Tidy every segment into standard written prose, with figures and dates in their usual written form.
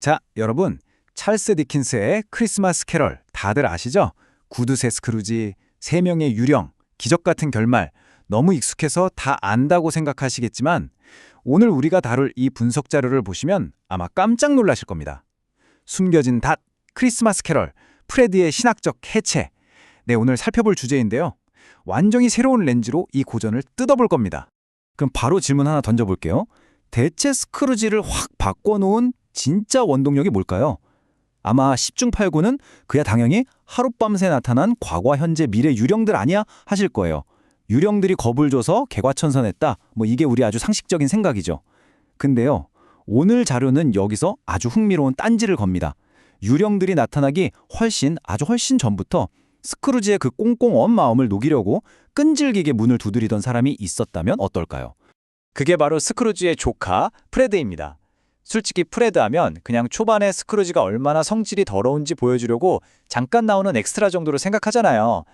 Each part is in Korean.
자, 여러분, 찰스 디킨스의 크리스마스 캐럴 다들 아시죠? 구두쇠 스크루지, 세 명의 유령, 기적 같은 결말, 너무 익숙해서 다 안다고 생각하시겠지만 오늘 우리가 다룰 이 분석 자료를 보시면 아마 깜짝 놀라실 겁니다. 숨겨진 닷, 크리스마스 캐럴, 프레드의 신학적 해체. 네, 오늘 살펴볼 주제인데요. 완전히 새로운 렌즈로 이 고전을 뜯어볼 겁니다. 그럼 바로 질문 하나 던져볼게요. 대체 스크루지를 확 바꿔놓은 진짜 원동력이 뭘까요? 아마 10중 8구는 그야 당연히 하룻밤새 나타난 과거, 현재, 미래 유령들 아니야? 하실 거예요. 유령들이 겁을 줘서 개과천선했다. 이게 우리 아주 상식적인 생각이죠. 근데요, 오늘 자료는 여기서 아주 흥미로운 딴지를 겁니다. 유령들이 나타나기 훨씬 전부터 스크루지의 그 꽁꽁 언 마음을 녹이려고 끈질기게 문을 두드리던 사람이 있었다면 어떨까요? 그게 바로 스크루지의 조카 프레드입니다. 솔직히 프레드 하면 그냥 초반에 스크루지가 얼마나 성질이 더러운지 보여주려고 잠깐 나오는 엑스트라 정도로 생각하잖아요.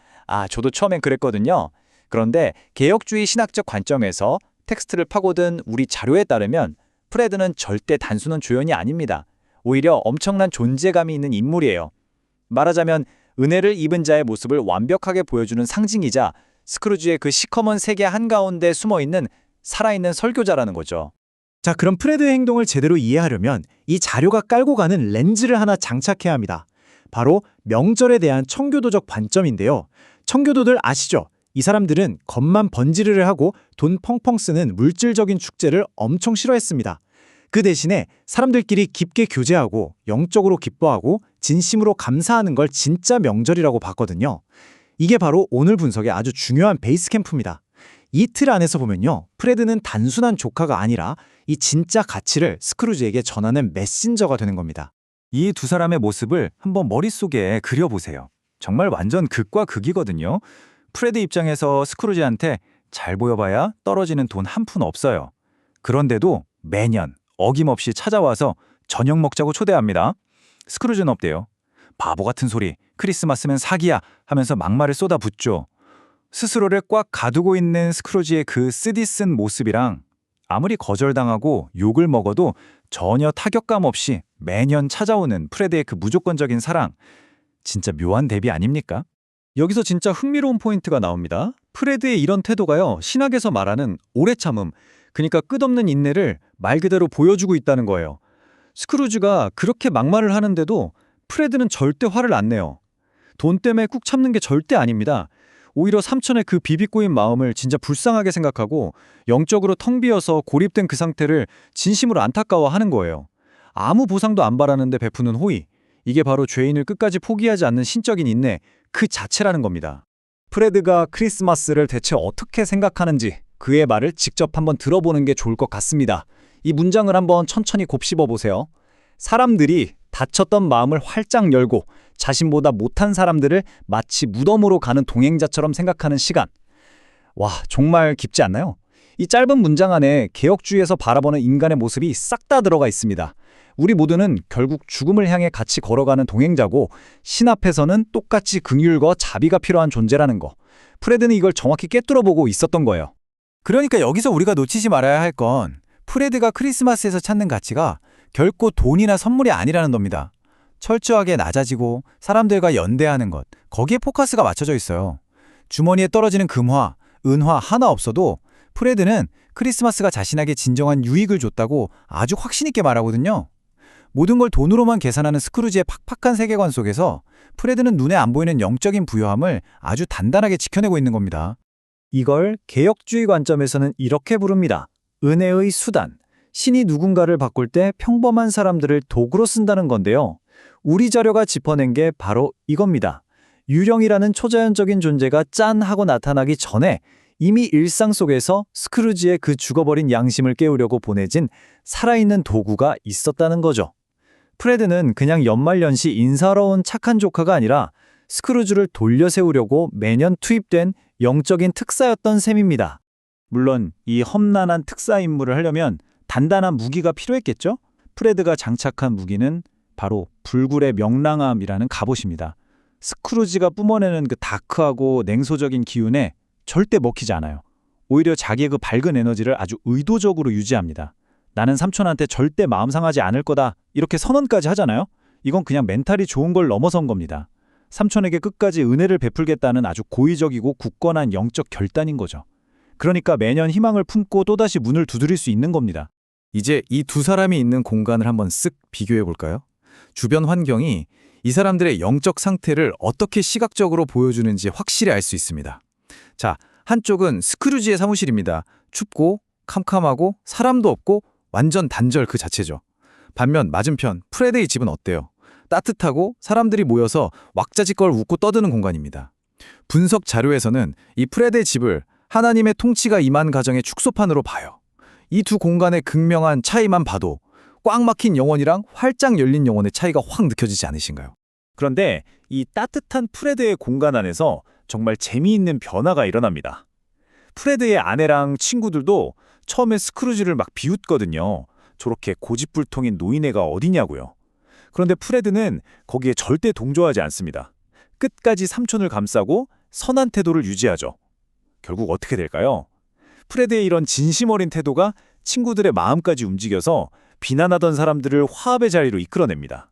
저도 처음엔 그랬거든요. 그런데 개혁주의 신학적 관점에서 텍스트를 파고든 우리 자료에 따르면 프레드는 절대 단순한 조연이 아닙니다. 오히려 엄청난 존재감이 있는 인물이에요. 말하자면 은혜를 입은 자의 모습을 완벽하게 보여주는 상징이자 스크루지의 그 시커먼 세계 한가운데 숨어있는 살아있는 설교자라는 거죠. 자, 그럼 프레드의 행동을 제대로 이해하려면 이 자료가 깔고 가는 렌즈를 하나 장착해야 합니다. 바로 명절에 대한 청교도적 관점인데요. 청교도들 아시죠? 이 사람들은 겉만 번지르르 하고 돈 펑펑 쓰는 물질적인 축제를 엄청 싫어했습니다. 그 대신에 사람들끼리 깊게 교제하고 영적으로 기뻐하고 진심으로 감사하는 걸 진짜 명절이라고 봤거든요. 이게 바로 오늘 분석의 아주 중요한 베이스 캠프입니다. 이 틀 안에서 보면요, 프레드는 단순한 조카가 아니라 이 진짜 가치를 스크루지에게 전하는 메신저가 되는 겁니다. 이 두 사람의 모습을 한번 머릿속에 그려보세요. 정말 완전 극과 극이거든요. 프레드 입장에서 스크루지한테 잘 보여봐야 떨어지는 돈 한 푼 없어요. 그런데도 매년 어김없이 찾아와서 저녁 먹자고 초대합니다. 스크루지는 없대요. 바보 같은 소리, 크리스마스면 사기야 하면서 막말을 쏟아붓죠. 스스로를 꽉 가두고 있는 스크루지의 그 쓰디쓴 모습이랑 아무리 거절당하고 욕을 먹어도 전혀 타격감 없이 매년 찾아오는 프레드의 그 무조건적인 사랑, 진짜 묘한 대비 아닙니까? 여기서 진짜 흥미로운 포인트가 나옵니다. 프레드의 이런 태도가요, 신학에서 말하는 오래 참음, 그러니까 끝없는 인내를 말 그대로 보여주고 있다는 거예요. 스크루지가 그렇게 막말을 하는데도 프레드는 절대 화를 안 내요. 돈 때문에 꾹 참는 게 절대 아닙니다. 오히려 삼촌의 그 비비꼬인 마음을 진짜 불쌍하게 생각하고 영적으로 텅 비어서 고립된 그 상태를 진심으로 안타까워하는 거예요. 아무 보상도 안 바라는데 베푸는 호의. 이게 바로 죄인을 끝까지 포기하지 않는 신적인 인내, 그 자체라는 겁니다. 프레드가 크리스마스를 대체 어떻게 생각하는지 그의 말을 직접 한번 들어보는 게 좋을 것 같습니다. 이 문장을 한번 천천히 곱씹어 보세요. 사람들이 닫혔던 마음을 활짝 열고 자신보다 못한 사람들을 마치 무덤으로 가는 동행자처럼 생각하는 시간. 와, 정말 깊지 않나요? 이 짧은 문장 안에 개혁주의에서 바라보는 인간의 모습이 싹 다 들어가 있습니다. 우리 모두는 결국 죽음을 향해 같이 걸어가는 동행자고 신 앞에서는 똑같이 긍휼과 자비가 필요한 존재라는 거. 프레드는 이걸 정확히 꿰뚫어보고 있었던 거예요. 그러니까 여기서 우리가 놓치지 말아야 할 건 프레드가 크리스마스에서 찾는 가치가 결코 돈이나 선물이 아니라는 겁니다. 철저하게 낮아지고 사람들과 연대하는 것, 거기에 포커스가 맞춰져 있어요. 주머니에 떨어지는 금화, 은화 하나 없어도 프레드는 크리스마스가 자신에게 진정한 유익을 줬다고 아주 확신 있게 말하거든요. 모든 걸 돈으로만 계산하는 스크루지의 팍팍한 세계관 속에서 프레드는 눈에 안 보이는 영적인 부요함을 아주 단단하게 지켜내고 있는 겁니다. 이걸 개혁주의 관점에서는 이렇게 부릅니다. 은혜의 수단. 신이 누군가를 바꿀 때 평범한 사람들을 도구로 쓴다는 건데요. 우리 자료가 짚어낸 게 바로 이겁니다. 유령이라는 초자연적인 존재가 짠 하고 나타나기 전에 이미 일상 속에서 스크루지의 그 죽어버린 양심을 깨우려고 보내진 살아있는 도구가 있었다는 거죠. 프레드는 그냥 연말연시 인사하러 온 착한 조카가 아니라 스크루지를 돌려세우려고 매년 투입된 영적인 특사였던 셈입니다. 물론 이 험난한 특사 임무를 하려면 단단한 무기가 필요했겠죠? 프레드가 장착한 무기는 바로 불굴의 명랑함이라는 갑옷입니다. 스크루지가 뿜어내는 그 다크하고 냉소적인 기운에 절대 먹히지 않아요. 오히려 자기의 그 밝은 에너지를 아주 의도적으로 유지합니다. 나는 삼촌한테 절대 마음 상하지 않을 거다. 이렇게 선언까지 하잖아요. 이건 그냥 멘탈이 좋은 걸 넘어선 겁니다. 삼촌에게 끝까지 은혜를 베풀겠다는 아주 고의적이고 굳건한 영적 결단인 거죠. 그러니까 매년 희망을 품고 또다시 문을 두드릴 수 있는 겁니다. 이제 이 두 사람이 있는 공간을 한번 쓱 비교해 볼까요? 주변 환경이 이 사람들의 영적 상태를 어떻게 시각적으로 보여주는지 확실히 알 수 있습니다. 자, 한쪽은 스크루지의 사무실입니다. 춥고 캄캄하고 사람도 없고 완전 단절 그 자체죠. 반면 맞은편 프레드의 집은 어때요? 따뜻하고 사람들이 모여서 왁자지껄 웃고 떠드는 공간입니다. 분석 자료에서는 이 프레드의 집을 하나님의 통치가 임한 가정의 축소판으로 봐요. 이 두 공간의 극명한 차이만 봐도 꽉 막힌 영혼이랑 활짝 열린 영혼의 차이가 확 느껴지지 않으신가요? 그런데 이 따뜻한 프레드의 공간 안에서 정말 재미있는 변화가 일어납니다. 프레드의 아내랑 친구들도 처음에 스크루지를 막 비웃거든요. 저렇게 고집불통인 노인네가 어디냐고요. 그런데 프레드는 거기에 절대 동조하지 않습니다. 끝까지 삼촌을 감싸고 선한 태도를 유지하죠. 결국 어떻게 될까요? 프레드의 이런 진심 어린 태도가 친구들의 마음까지 움직여서 비난하던 사람들을 화합의 자리로 이끌어냅니다.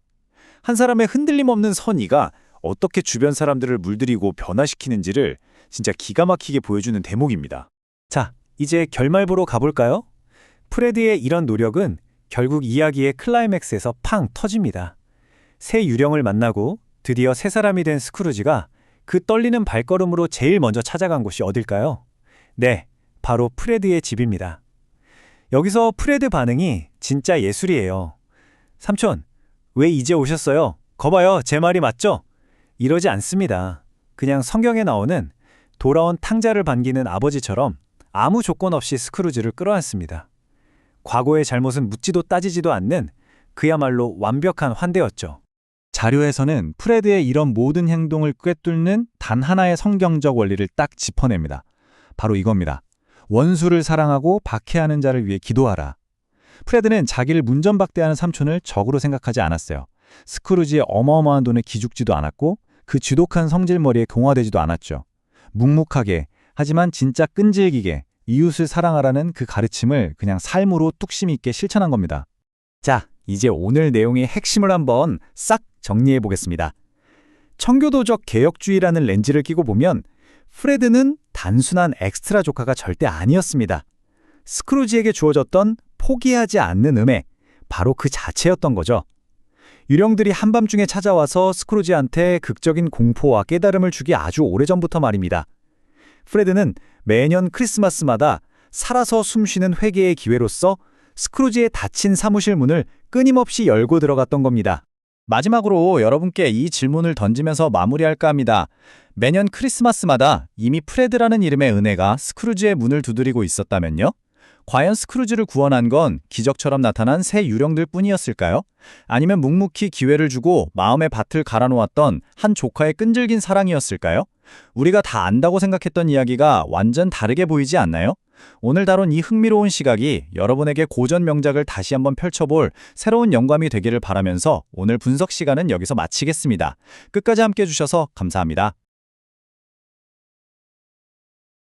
한 사람의 흔들림 없는 선의가 어떻게 주변 사람들을 물들이고 변화시키는지를 진짜 기가 막히게 보여주는 대목입니다. 자, 이제 결말 보러 가볼까요? 프레드의 이런 노력은 결국 이야기의 클라이맥스에서 팡 터집니다. 새 유령을 만나고 드디어 새 사람이 된 스크루지가 그 떨리는 발걸음으로 제일 먼저 찾아간 곳이 어딜까요? 네, 바로 프레드의 집입니다. 여기서 프레드 반응이 진짜 예술이에요. 삼촌, 왜 이제 오셨어요? 거봐요, 제 말이 맞죠? 이러지 않습니다. 그냥 성경에 나오는 돌아온 탕자를 반기는 아버지처럼 아무 조건 없이 스크루지를 끌어안습니다. 과거의 잘못은 묻지도 따지지도 않는 그야말로 완벽한 환대였죠. 자료에서는 프레드의 이런 모든 행동을 꿰뚫는 단 하나의 성경적 원리를 딱 짚어냅니다. 바로 이겁니다. 원수를 사랑하고 박해하는 자를 위해 기도하라. 프레드는 자기를 문전박대하는 삼촌을 적으로 생각하지 않았어요. 스크루지의 어마어마한 돈에 기죽지도 않았고 그 쥐독한 성질머리에 공화되지도 않았죠. 묵묵하게 하지만 진짜 끈질기게 이웃을 사랑하라는 그 가르침을 그냥 삶으로 뚝심 있게 실천한 겁니다. 자, 이제 오늘 내용의 핵심을 한번 싹 정리해 보겠습니다. 청교도적 개혁주의라는 렌즈를 끼고 보면 프레드는 단순한 엑스트라 조카가 절대 아니었습니다. 스크루지에게 주어졌던 포기하지 않는 은혜, 바로 그 자체였던 거죠. 유령들이 한밤중에 찾아와서 스크루지한테 극적인 공포와 깨달음을 주기 아주 오래전부터 말입니다. 프레드는 매년 크리스마스마다 살아서 숨쉬는 회개의 기회로서 스크루지의 닫힌 사무실 문을 끊임없이 열고 들어갔던 겁니다. 마지막으로 여러분께 이 질문을 던지면서 마무리할까 합니다. 매년 크리스마스마다 이미 프레드라는 이름의 은혜가 스크루지의 문을 두드리고 있었다면요? 과연 스크루지를 구원한 건 기적처럼 나타난 새 유령들 뿐이었을까요? 아니면 묵묵히 기회를 주고 마음의 밭을 갈아놓았던 한 조카의 끈질긴 사랑이었을까요? 우리가 다 안다고 생각했던 이야기가 완전 다르게 보이지 않나요? 오늘 다룬 이 흥미로운 시각이 여러분에게 고전 명작을 다시 한번 펼쳐볼 새로운 영감이 되기를 바라면서 오늘 분석 시간은 여기서 마치겠습니다. 끝까지 함께 해주셔서 감사합니다.